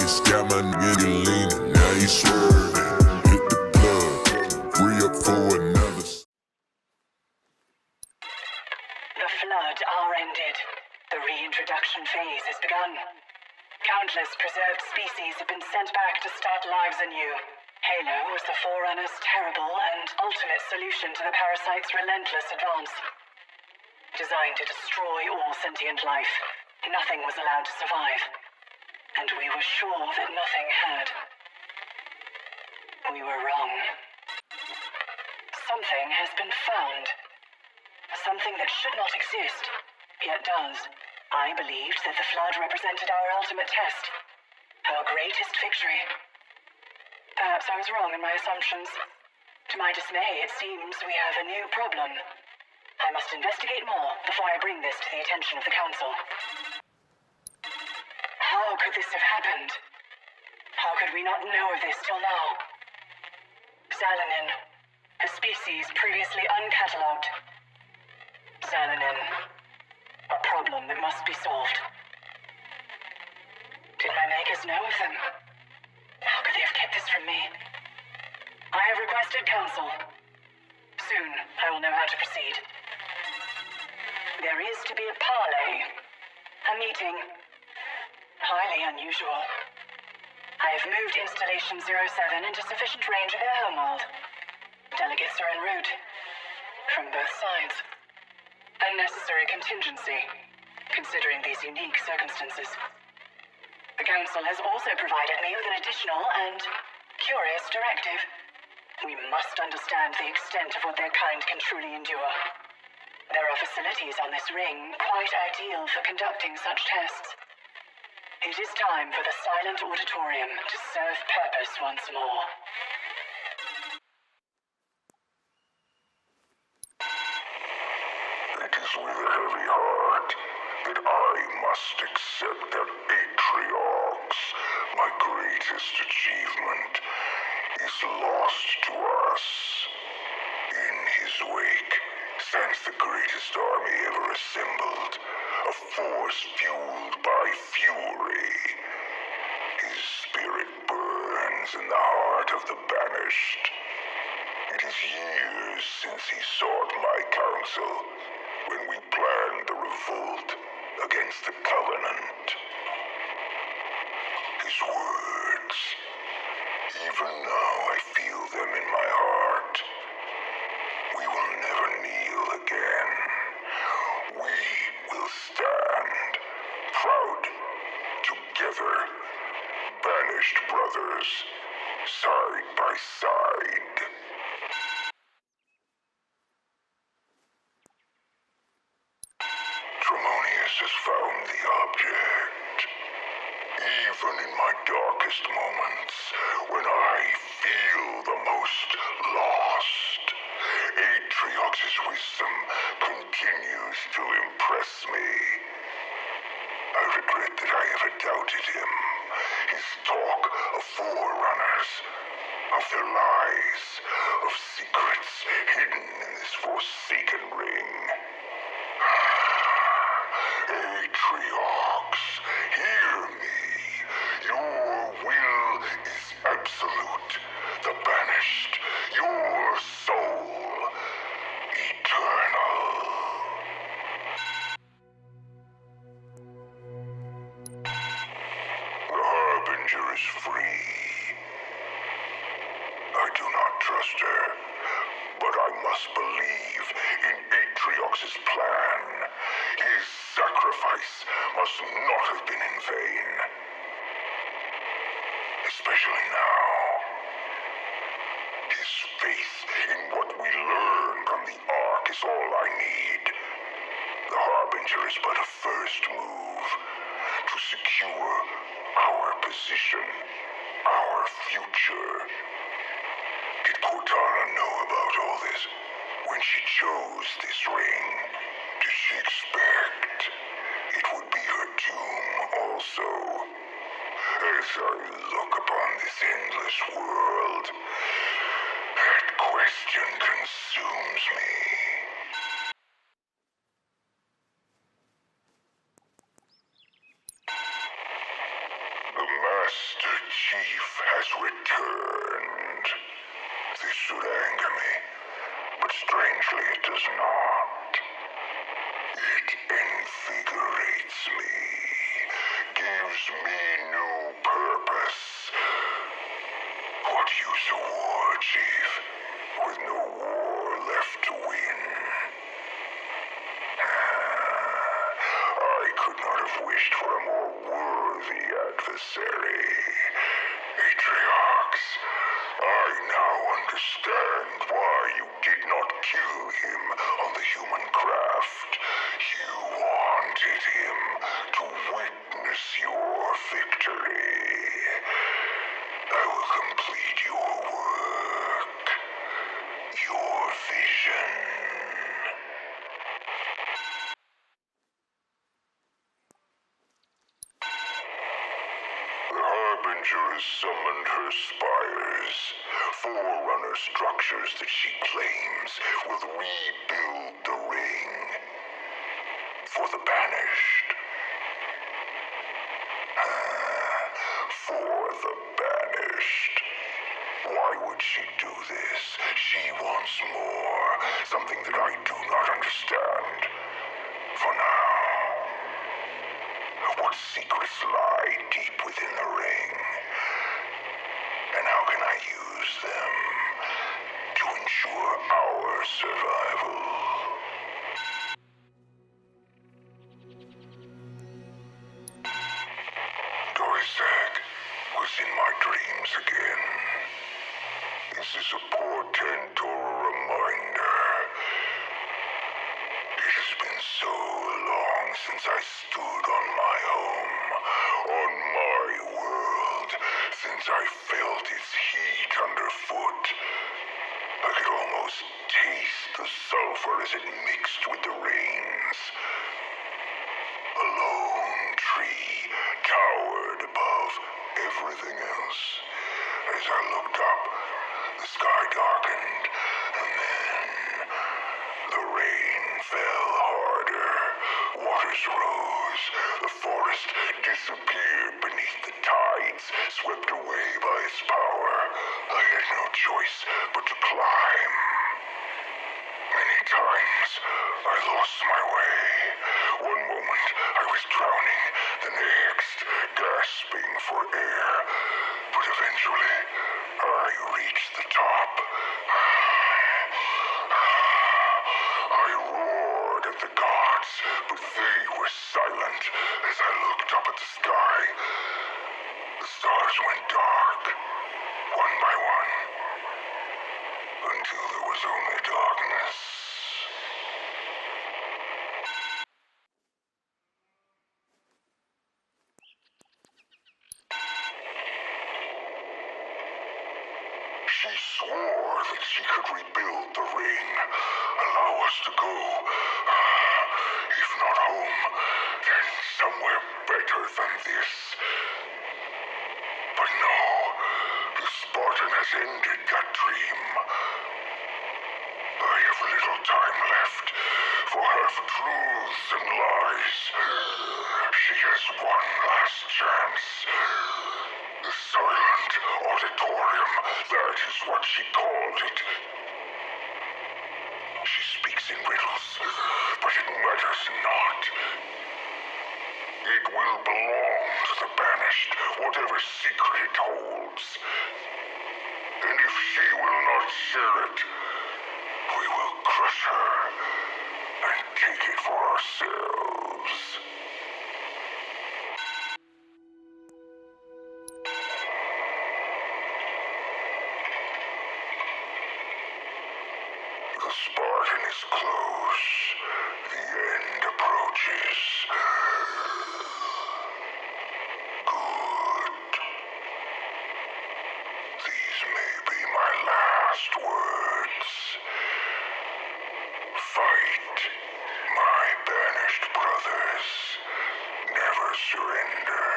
face, got my nigga leaning. Now you swerving, hit the plug, free up for another. The flood are ended. The reintroduction phase has begun. Countless preserved species have been sent back to start lives anew. Halo was the Forerunner's terrible and ultimate solution to the parasite's relentless advance. Designed to destroy all sentient life, nothing was allowed to survive. And we were sure that nothing had. We were wrong. Something has been found. Something that should not exist, yet does. I believed that the flood represented our ultimate test. Our greatest victory. Perhaps I was wrong in my assumptions. To my dismay, it seems we have a new problem. I must investigate more before I bring this to the attention of the Council. How could this have happened? How could we not know of this till now? Xalanin, a species previously uncatalogued. Xalanin, a problem that must be solved. Did my makers know of them? How could they have kept this from me? I have requested counsel. Soon, I will know how to proceed. There is to be a parley. A meeting. Highly unusual. I have moved Installation 07 into sufficient range of their homeworld. Delegates are en route. From both sides. A necessary contingency, considering these unique circumstances. The Council has also provided me with an additional and curious directive. We must understand the extent of what their kind can truly endure. There are facilities on this ring quite ideal for conducting such tests. It is time for the silent auditorium to serve purpose once more. It is with a heavy heart that I must accept that ATRIOX, my greatest achievement, is lost to us. In his wake stands the greatest army ever assembled, a force fueled by fury. His spirit burns in the heart of the Banished. It is years since he sought my counsel, when we planned the revolt against the Covenant. His words, even now I feel them in my heart. We will never kneel again. We will stand, proud, together, Banished brothers, side by side. Has found the object. Even in my darkest moments, when I feel the most lost, ATRIOX's wisdom continues to impress me. I regret that I ever doubted him. His talk of forerunners, of their lies, of secrets hidden in this forsaken ring. ATRIOX, hear me. Your will is absolute. The Banished, your soul, eternal. The Harbinger is free. I do not trust her, but I must believe in ATRIOX's plan. His sacrifice must not have been in vain. Especially now. His faith in what we learned on the Ark is all I need. The Harbinger is but a first move to secure our position, our future. Did Cortana know about all this when she chose this ring? Did she expect it would be her doom also? As I look upon this endless world, that question consumes me. The Master Chief has returned. This should anger me, but strangely it does not. It invigorates me, gives me new purpose. What use a war, Chief, with no war left to win? I could not have wished for a more worthy adversary. ATRIOX, I now understand why you did not kill him on the human craft. You wanted him to witness your victory. I will complete your work, your vision. The Harbinger has summoned her spires, forerunner structures that she claims will rebuild the ring for the Banished. For the Banished. Why would she do this? She wants more, something that I do not understand. For now. What secrets lie deep within the ring? And how can I use them to ensure our survival? Dorisek was in my dreams again. Is this a portent or a reminder? It has been so long since I stood on my home, on my world, since I felt its heat underfoot. I could almost taste the sulfur as it mixed with the rains. A lone tree towered above everything else. As I looked up, the sky darkened, and then the rain fell harder. Waters rose. The forest disappeared beneath the tides, swept away by its power. I had no choice but to climb. Many times I lost my way. One moment I was drowning, the next gasping for air. But eventually I reached the top. I roared at the gods, but they were silent as I looked up at the sky. The stars went dark, one by one, until there was only darkness. She swore that she could rebuild the ring, allow us to go. If not home, then somewhere better than this. But no, the Spartan has ended that dream. I have little time left for half-truths and lies. She has one last chance. The silent auditorium, that is what she called it. She speaks in riddles, but it matters not. It will belong to the Banished, whatever secret it holds. And if she will not share it, we will crush her and take it for ourselves. The Spartan is close. The end approaches. Good. These may be my last words. Fight, my banished brothers. Never surrender.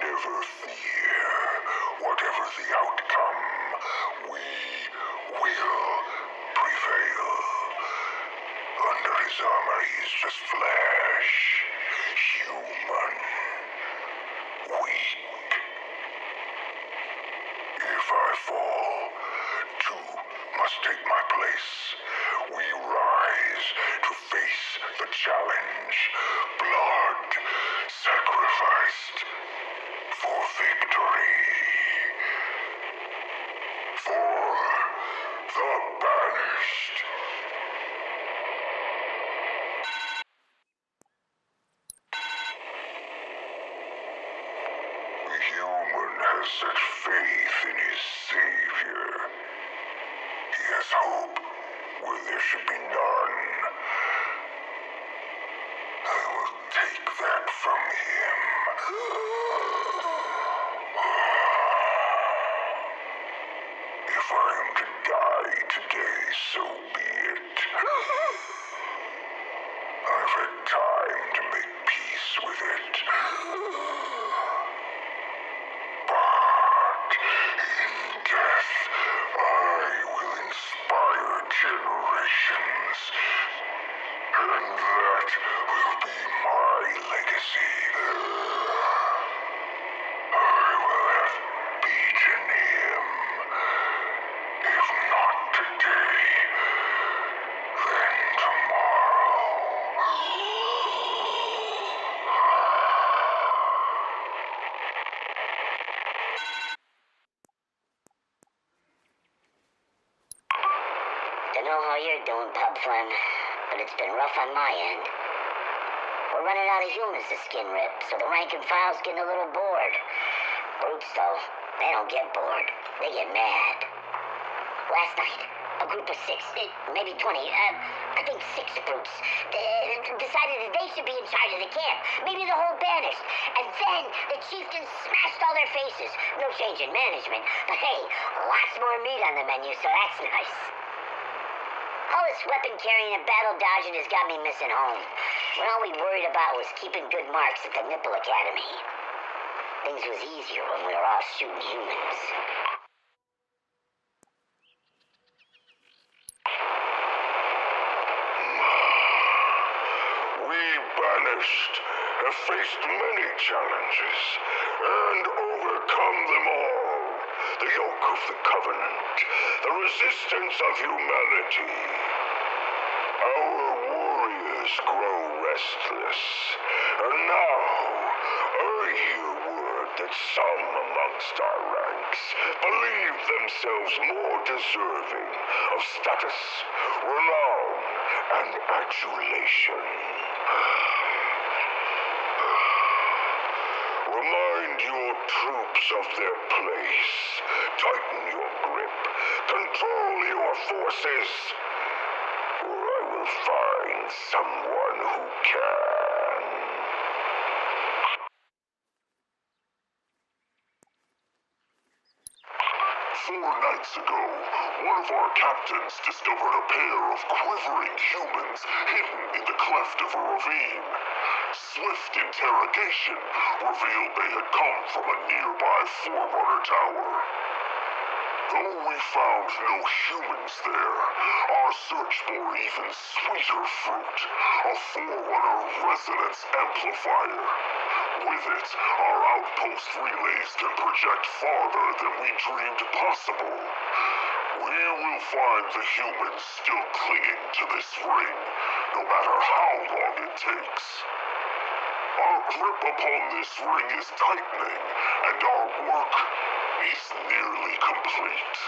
Never fear. Whatever the outcome, we will prevail. Under his armor, he is just flesh. Human. Weak. I fall, two must take my place. We rise to face the challenge. Blood sacrificed for victory. For the Banished. The human has such faith in his savior. He has hope where there should be none. I will take that from him. If I am to die today, so be it. I've had time to make peace with it. But in death, I will inspire generations. And that will be my legacy. I will have beaten him. If not today, then tomorrow. Don't know how you're doing, Pub Fun, but it's been rough on my end. We're running out of humans to skin rip, so the rank and file's getting a little bored. Brutes, though, they don't get bored. They get mad. Last night, a group of 6, maybe 20, I think 6 brutes, decided that they should be in charge of the camp. Maybe the whole Banished. And then the chieftains smashed all their faces. No change in management, but hey, lots more meat on the menu, so that's nice. All this weapon carrying and battle dodging has got me missing home. When all we worried about was keeping good marks at the Nipple Academy. Things was easier when we were all shooting humans. We Banished have faced many challenges and overcome them all. The yoke of the Covenant, the resistance of humanity. Our warriors grow restless, and now I hear word that some amongst our ranks believe themselves more deserving of status, renown, and adulation. Remind your troops of their place. Tighten your grip. Control your forces. Or I will find someone who can. 4 nights ago, one of our captains discovered a pair of quivering humans hidden in the cleft of a ravine. Swift interrogation revealed they had come from a nearby Forerunner tower. Though we found no humans there, our search bore even sweeter fruit, a Forerunner resonance amplifier. With it, our outpost relays can project farther than we dreamed possible. We will find the humans still clinging to this ring, no matter how long it takes. Our grip upon this ring is tightening, and our work is nearly complete.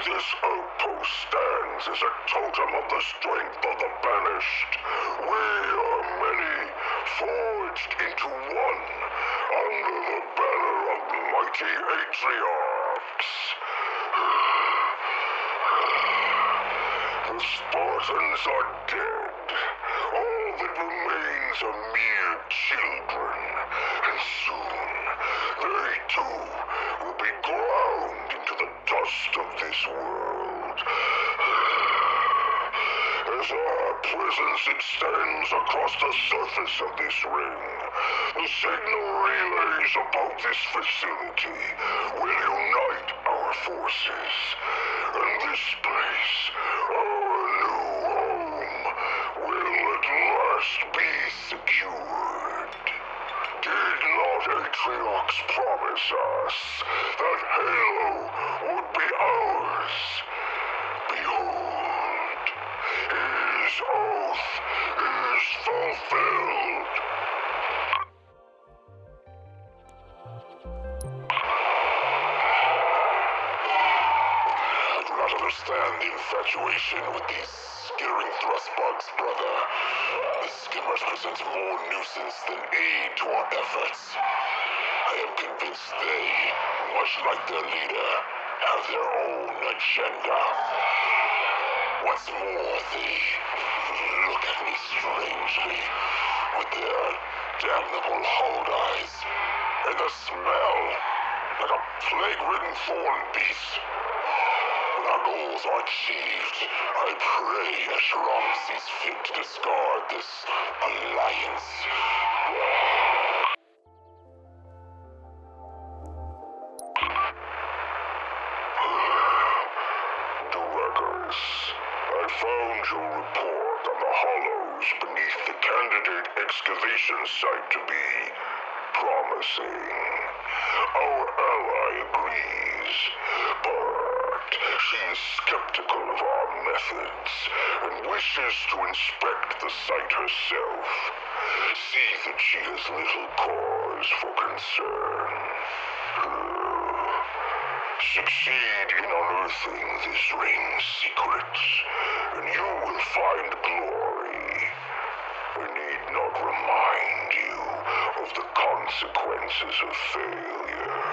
This outpost stands as a totem of the strength of the Banished. We are many, forged into one, under the banner of mighty ATRIOX. The Spartans are dead. All that remains are mere children, and soon they too will be ground into the dust of this world. As our presence extends across the surface of this ring, the signal relays about this facility will unite our forces, and this place, our new home, will at last be secure. ATRIOX promised us that Halo would be ours. Behold, his oath is fulfilled. I do not understand the infatuation with these scaring thrust bugs, brother. The skimmers present more nuisance than aid to our efforts. I am convinced they, much like their leader, have their own agenda. What's more, they look at me strangely with their damnable hold eyes, and the smell like a plague-ridden thorn beast. When our goals are achieved, I pray Asheron sees fit to discard this alliance. Directors, I found your report on the hollows beneath the candidate excavation site to be promising. Our ally agrees, but she is skeptical of our methods and wishes to inspect the site herself. See that she has little cause for concern. Succeed in unearthing this ring's secrets, and you will find glory. I need not remind you of the consequences of failure.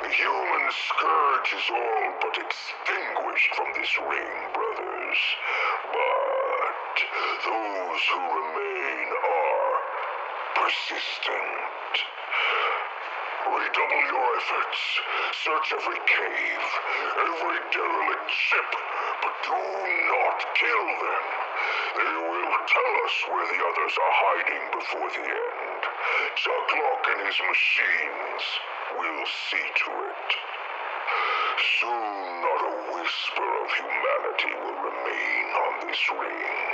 The human scourge is all but extinguished from this ring, brothers. But those who remain are persistent. Redouble your efforts. Search every cave, every derelict ship, but do not kill them. They will tell us where the others are hiding before the end. Chucklock and his machines will see to it. Soon not a whisper of humanity will remain on this ring.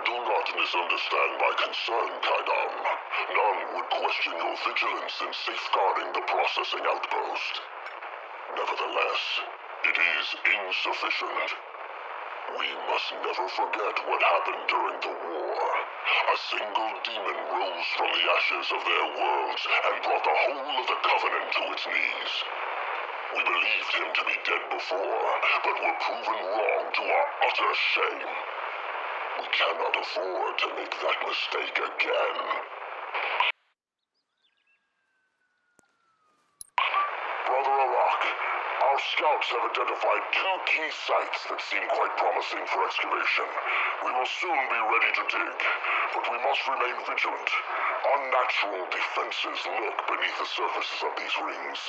Do not misunderstand my concern, Kaidam. None would question your vigilance in safeguarding the processing outpost. Nevertheless, it is insufficient. We must never forget what happened during the war. A single demon rose from the ashes of their worlds and brought the whole of the Covenant to its knees. We believed him to be dead before, but were proven wrong to our utter shame. We cannot afford to make that mistake again. Brother Arak, our scouts have identified 2 key sites that seem quite promising for excavation. We will soon be ready to dig, but we must remain vigilant. Unnatural defenses lurk beneath the surfaces of these rings.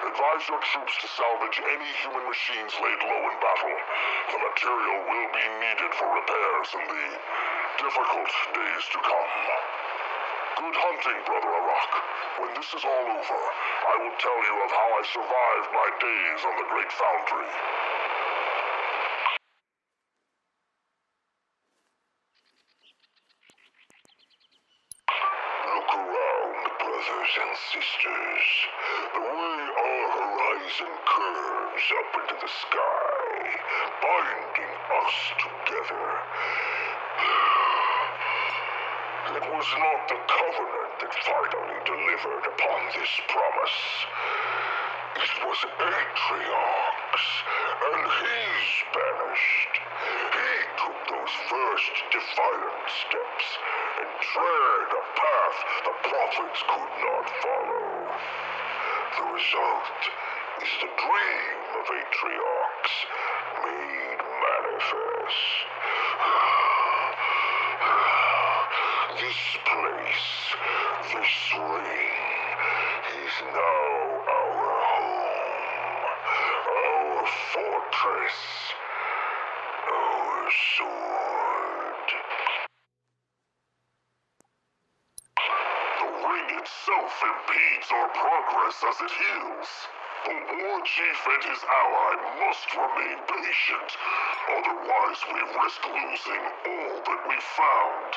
Advise your troops to salvage any human machines laid low in battle. The material will be needed for repairs in the difficult days to come. Good hunting, Brother Arak. When this is all over, I will tell you of how I survived my days on the Great Foundry. Look around, brothers and sisters. The way our horizon curves up into the sky, binding us together. It was not the Covenant that finally delivered upon this promise. It was ATRIOX, and he's banished. He took those first defiant steps and tread a path the prophets could not follow. The result is the dream of ATRIOX made manifest. This place, this ring, is now our home, our fortress, our sword. The ring itself impedes our progress as it heals. The war chief and his ally must remain patient, otherwise we risk losing all that we found.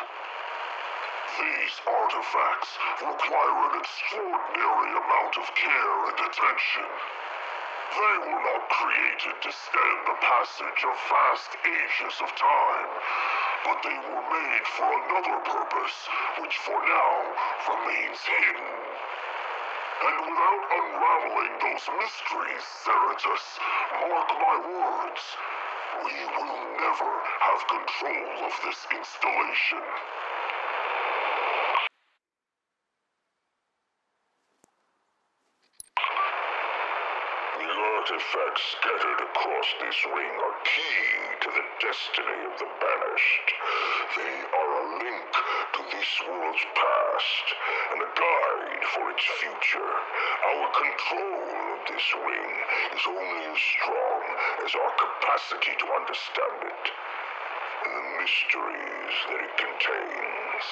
These artifacts require an extraordinary amount of care and attention. They were not created to stand the passage of vast ages of time, but they were made for another purpose, which for now remains hidden. And without unraveling those mysteries, Cerritus, mark my words, we will never have control of this installation. The artifacts scattered across this ring are key to the destiny of the Banished. They are a link to this world's past and a guide for its future. Our control of this ring is only as strong as our capacity to understand it and the mysteries that it contains.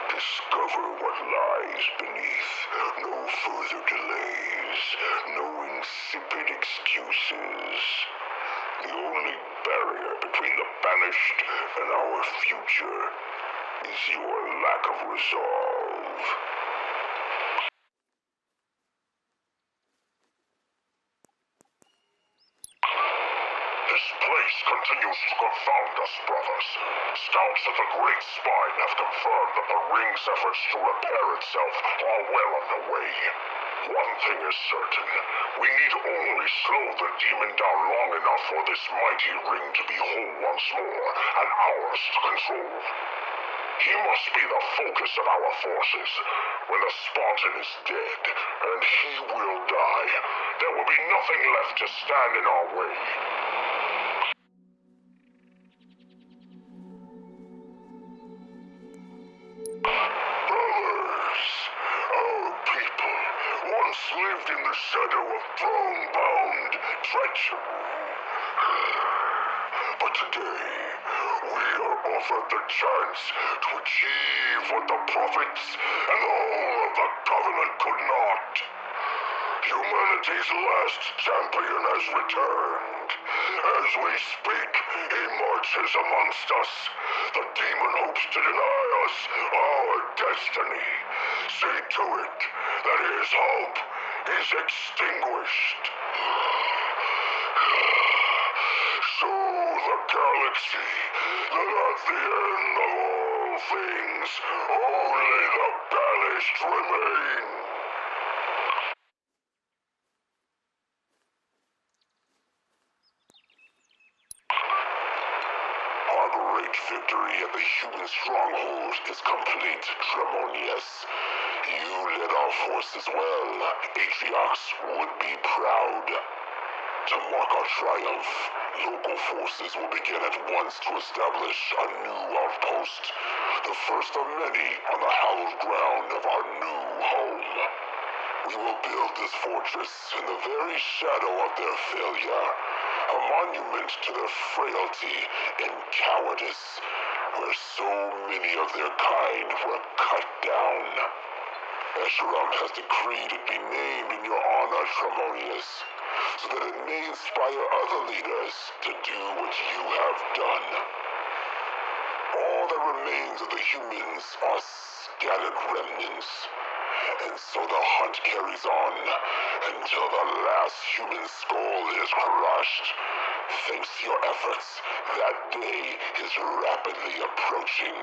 Discover what lies beneath. No further delays. No insipid excuses. The only barrier between the Banished and our future is your lack of resolve. This place continues to confound us, brothers. Scouts at the Great Spine have confirmed that the ring's efforts to repair itself are well underway. One thing is certain. We need only slow the demon down long enough for this mighty ring to be whole once more, and ours to control. He must be the focus of our forces. When the Spartan is dead, and he will die, there will be nothing left to stand in our way. Brothers, our people once lived in the shadow of throne-bound treachery. But today, we are offered the chance to achieve what the prophets and all of the Covenant could not. Humanity's last champion has returned. As we speak, he marches amongst us. The demon hopes to deny us our destiny. See to it that his hope is extinguished. Show the galaxy that at the end of all things, only the Banished remain. Our great victory at the human stronghold is complete, Tremonius. You led our forces well. ATRIOX would be proud. To mark our triumph, local forces will begin at once to establish a new outpost, the first of many on the hallowed ground of our new home. We will build this fortress in the very shadow of their failure, a monument to their frailty and cowardice, where so many of their kind were cut down. Escharum has decreed it be named in your honor, Tremonius, so that it may inspire other leaders to do what you have done. All that remains of the humans are scattered remnants, and so the hunt carries on until the last human skull is crushed. Thanks to your efforts, that day is rapidly approaching.